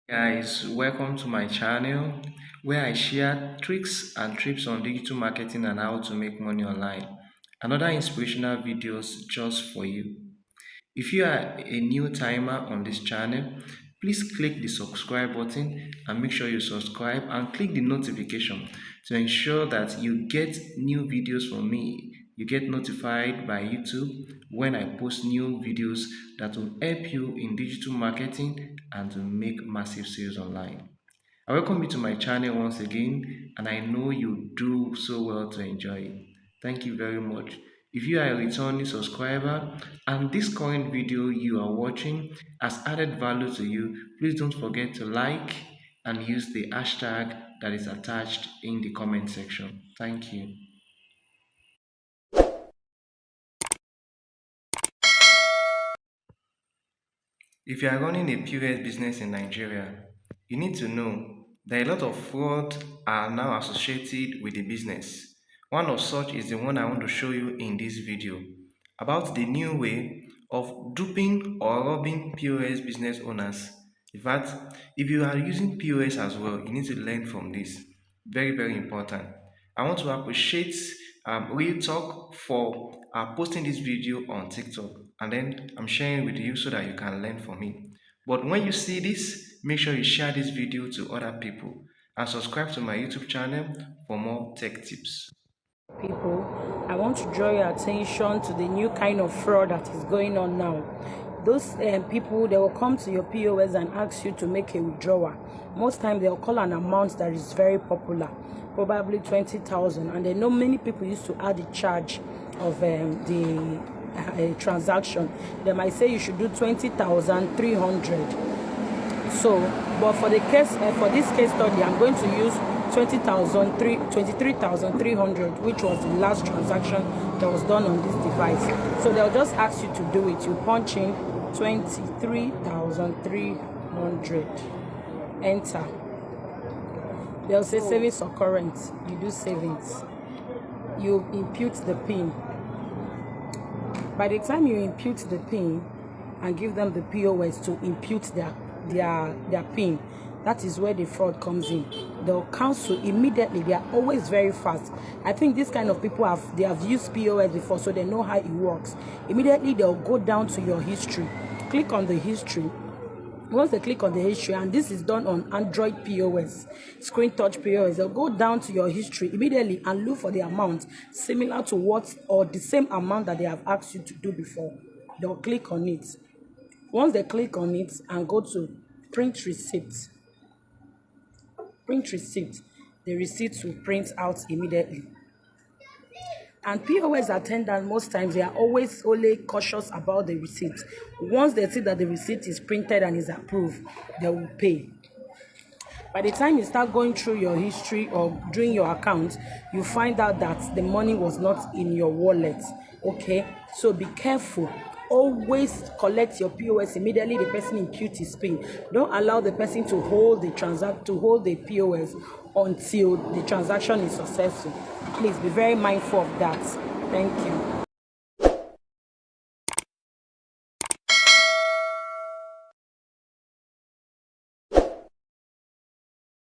Guys, welcome to my channel where I share tricks and tips on digital marketing and how to make money online. Another inspirational videos just for you. If you are a new timer on this channel, please click the subscribe button and make sure you subscribe and click the notification to ensure that you get new videos from me. You get notified by YouTube when I post new videos that will help you in digital marketing and to make massive sales online. I welcome you to my channel once again, and I know you do so well to enjoy it. Thank you very much. If you are a returning subscriber and this current video you are watching has added value to you, please don't forget to like and use the hashtag that is attached in the comment section. Thank you. If you are running a POS business in Nigeria, you need to know that a lot of fraud are now associated with the business. One of such is the one I want to show you in this video about the new way of duping or robbing POS business owners. In fact, if you are using POS as well, you need to learn from this. Very, very important. I want to appreciate Real Talk for posting this video on TikTok, and then I'm sharing with you so that you can learn from it. But when you see this, make sure you share this video to other people and subscribe to my YouTube channel for more tech tips. People, I want to draw your attention to the new kind of fraud that is going on now. Those people, they will come to your POS and ask you to make a withdrawal. Most times they'll call an amount that is very popular, probably 20,000, and they know many people used to add the charge of the transaction. They might say you should do 20,300. So, but for the case for this case study, I'm going to use 23,300, which was the last transaction that was done on this device. So they'll just ask you to do it. You punch in 23,300, enter. They'll say savings or current. You do savings. You impute the PIN. By the time you impute the PIN and give them the POS to impute their PIN, that is where the fraud comes in. They'll cancel immediately. They are always very fast. I think this kind of people have used POS before, so they know how it works. Immediately they'll go down to your history, click on the history. Once they click on the history, and this is done on Android POS, screen touch POS, they'll go down to your history immediately and look for the amount similar to what or the same amount that they have asked you to do before. They'll click on it. Once they click on it and go to print receipt, the receipt will print out immediately. And POS attendants, most times, they are always only cautious about the receipt. Once they see that the receipt is printed and is approved, they will pay. By the time you start going through your history or doing your account, you find out that the money was not in your wallet. Okay, so be careful. Always collect your POS immediately the person imputes his PIN. Don't allow the person to hold the POS until the transaction is successful. Please be very mindful of that. Thank you.